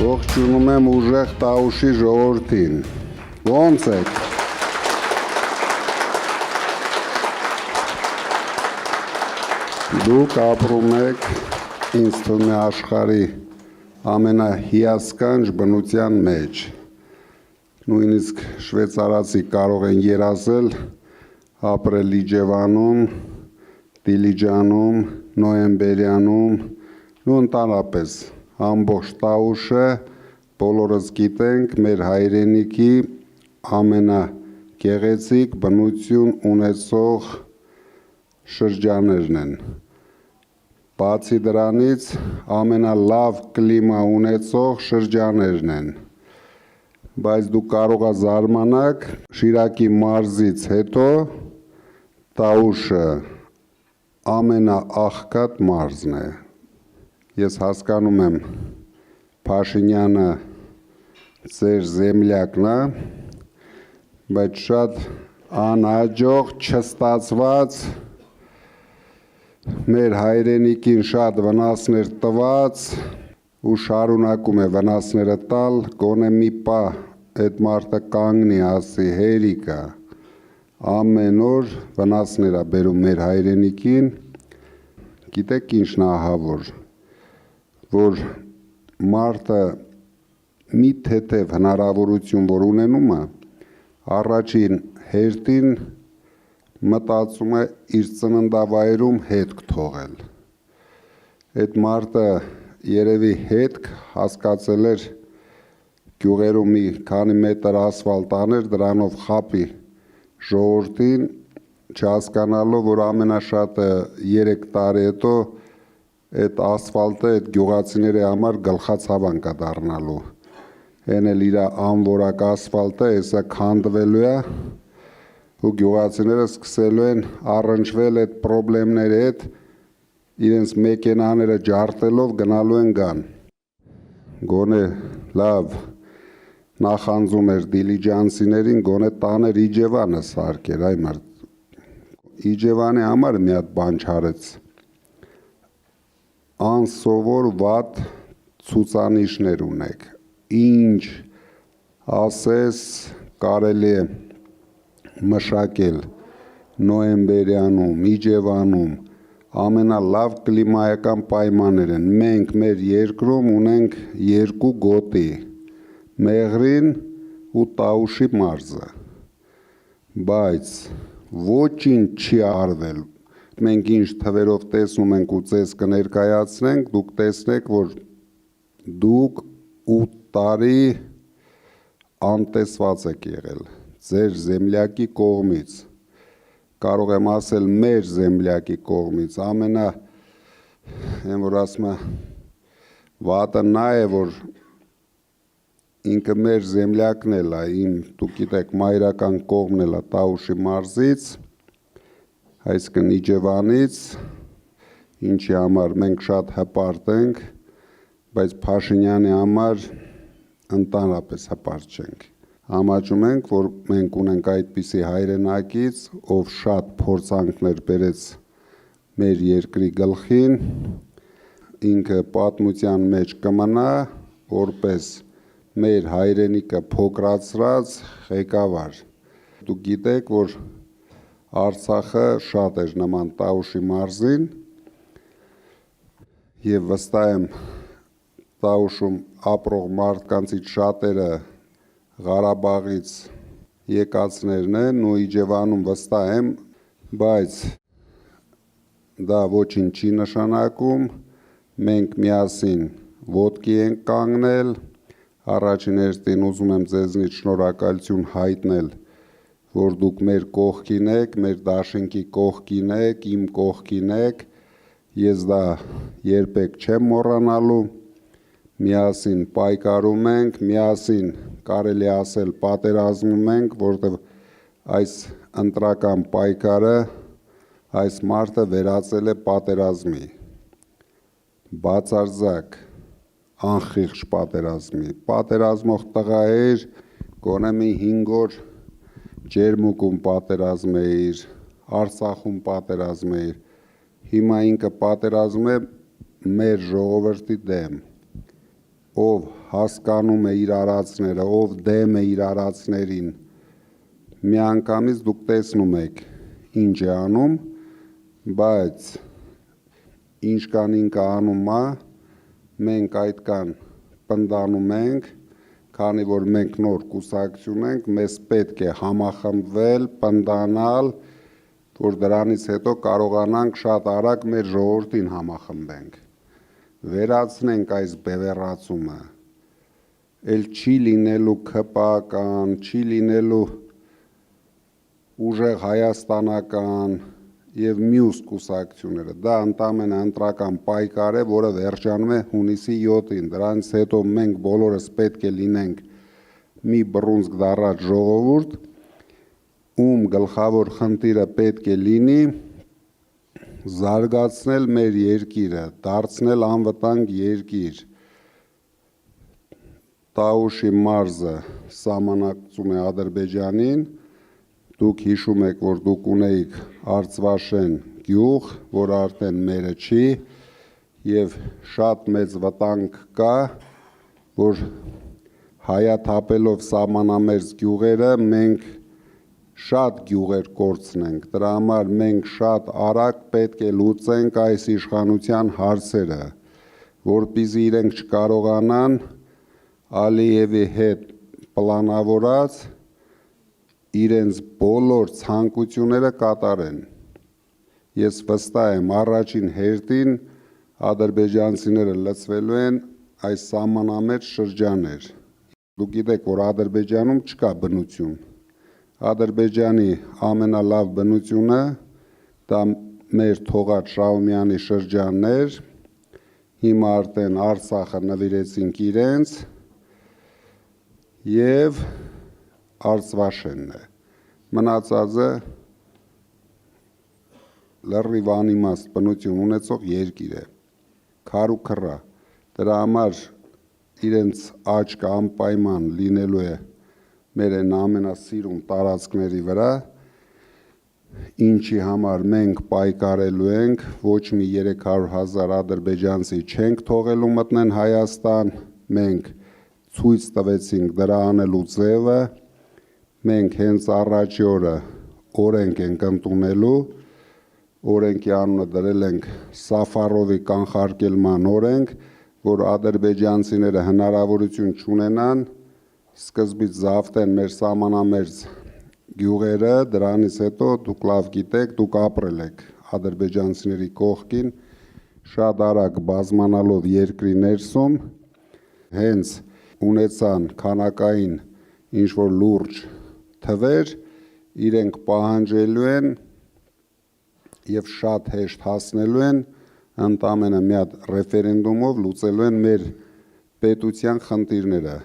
Ողջունում եմ ուժեղ Տաուշի ժողովրդին։ Ո՞նց եք։ Դուք ապրում եք ինձ թվում է աշխարհի ամենահիասքանչ բնության մեջ։ Նույնիսկ շվեյցարացի կարող են երազել ապրել Իջևանում, Դիլիջանում, Նոյեմբերյանում ու ընդհանրապես ամբողջ Տաուշը բոլորս գիտենք մեր հայրենիքի ամենագեղեցիկ բնություն ունեցող շրջաններն են։ Բացի դրանից ամենալավ կլիմա ունեցող շրջաններն են։ Բայց դուք կարող եք զարմանալ, Շիրակի մարզից հետո Տաուշը ամենաաղքատ մարզն է։ Ես հասկանում եմ Փաշինյանը ձեր զեմլյակն է, բայց շատ անհաջող, չստացված, մեր հայրենիքին շատ վնասներ տված ու շարունակում է վնասները տալ, գոնե մի պահ այդ մարդը կանգնի, ասի հերիկա, ամեն օր վնասներ է բերում մեր հայրենիքին, գիտեք ինչն է ահավոր, որ մարդը մի թեթև հնարավորություն, որ ունենում է, առաջին հերթին մտածում է իր ծննդավայրում հետք թողել։ Այդ մարդը երևի հետք հասկացել էր գյուղերում մի քանի մետր ասֆալտ աներ, դրանով խապի ժողովրդին, չհասկանալով, որ ամենաշատը 3 տարի հետո այդ ասֆալտը այդ գյուղացիների համար գլխացավանք է դառնալու։ Հեն էլ իր անորակ ասֆալտը հեսա քանդվելու է ու գյուղացիները սկսելու են առնչվել այդ խնդիրների հետ, իրենց մեքենաները ջարդելով գնալու են գան։ Գոնե լավ նախանձում էր դիլիջանցիներին, գոնե տաներ Իջևանը սարքեր, այ մարդ Իջևանի համար մի հատ բան չարեց։ Անսովոր վատ ցուցանիշներ ունեք, ինչ ասես կարելի է մշակել Նոյեմբերյանում, Իջևանում, ամենալավ կլիմայական պայմաններ են, մենք մեր երկրում ունենք 2 գոտի, Մեղրին ու Տաուշի մարզը, բայց ոչինչ չի արվել, մենք ինչ թվերով տեսնում ենք ու ձեզ կներկայացնենք, դուք տեսնեք, որ դուք 8 տարի անտեսված եք եղել, ձեր զեմլյակի կողմից, կարող եմ ասել մեր զեմլյակի կողմից, որ ասում է, վատը նա է, որ ինքը մեր զեմլյակն էլ է, դուք գիտեք մայրական կողմն էլ է Տաուշի մարզից, այսինքն Իջևանից, ինչի համար մենք շատ հպարտ ենք, բայց Փաշինյանի համար ընդհանրապես հպարտ չենք։ Համաձայն ենք, որ մենք ունենք այդպիսի հայրենակից, ով շատ փորձանքներ բերեց մեր երկրի գլխին, ինքը պատմության մեջ կմնա, որպես մեր հայրենիքը փոքրացրած ղեկավար։ Դուք գիտեք, որ Արցախը շատ էր նման Տաուշի մարզին և վստահ եմ Տաուշում ապրող մարդկանցից շատերը Ղարաբաղից եկածներն են ու Իջևանում վստահ եմ, բայց դա ոչինչ չի նշանակում, մենք միասին ոտքի ենք կանգնել, առաջին հերթին ուզում եմ ձեզնից շնորհակալություն հայտնել, որ դուք մեր կողքին եք, մեր դաշինքի կողքին եք, իմ կողքին եք, ես դա երբեք չեմ մոռանալու, միասին պայքարում ենք, միասին կարելի ասել պատերազմում ենք, որտեղ այս ընտրական պայքարը այս մարդը վերածել է պատերազմի, բացարձակ անխիղճ պատերազմող տղա էր, գոնե մի 5 օր Ջերմուկում պատերազմ էր, Արցախում պատերազմ էր, հիմա ինքը պատերազմ է մեր ժողովրդի դեմ, ով հասկանում է իր արածները, ով դեմ է իր արածներին, միանգամից դուք տեսնում եք ինչ է անում, բայց ինչ կան ինքը անում է, մենք այդ կան պնդանում ենք, քանի որ մենք նոր կուսակցություն ենք, մեզ պետք է համախմբվել, պնդանալ, որ դրանից հետո կարողանանք շատ արագ մեր ժողովրդին համախմբենք, վերացնենք այս բևեռացումը, էլ չի լինելու ՔՊԱ-կան, չի լինելու ուժեղ հայաստանական և մյուս կուսակցությունները, դա ընդամենը ընտրական պայքար է, որը վերջանում է հունիսի 7-ին, դրանից հետո մենք բոլորս պետք է լինենք մի բռունցք դառած ժողովուրդ, ում գլխավոր խնդիրը պետք է լինի զարգացնել մեր երկիրը, դարձնել անվտանգ երկիր, Տաուշի մարզը սահմանակցում է Ադրբեջանին, դուք հիշում եք, որ դուք ունեիք Արցվաշեն գյուղ, որ արդեն մերը չի, և շատ մեծ վտանգ կա, որ հայաթափելով սահմանամերձ գյուղերը մենք շատ գյուղեր կորցնենք, դրա համար մենք շատ արագ պետք է լուծենք այս իշխանության հարցերը, որպեսզի իրենք չկարողանան Ալիևի հետ պլանավորած իրենց բոլոր ցանկությունները կատարեն։ Ես վստահ եմ առաջին հերթին ադրբեջանցիները լցվելու են այս սահմանամերձ շրջաններ։ Դուք գիտեք, որ Ադրբեջանում չկա բնություն։ Ադրբեջանի ամենալավ բնությունը դա մեր թողած Շահումյանի շրջաններ, հիմա արդեն Արցախը նվիրեցինք իրենց և Արցվաշենն է, մնացածը լրիվ անիմաստ բնություն ունեցող երկիր է, քար ու քռա, դրա համար իրենց աչքը անպայման լինելու է մեր այն ամենասիրուն տարածքների վրա, ինչի համար մենք պայքարելու ենք, ոչ մի 300,000 ադրբեջանցի չենք թողելու մտնեն Հայաստան, մենք ցույց տվեցինք դրա անելու ձևը, մենք հենց առաջի օրը օրենք ենք ընդունելու, օրենքի անունը դրել ենք Սաֆարովի կանխարգելման օրենք, որ ադրբեջանցիները հնարավորություն չունենան սկզբից զավթեն մեր սահմանամերձ գյուղերը, դրանից հետո դուք լավ գիտեք, դուք ապրել եք ադրբեջանցիների կողքին, շատ արագ բազմանալով երկրի ներսում, հենց ունեցան քանակային ինչ-որ լուրջ թվեր, իրենք պահանջելու են և շատ հեշտ հասնելու են ընդամենը մի հատ ռեֆերենդումով լուծելու են մեր պետության խնդիրները։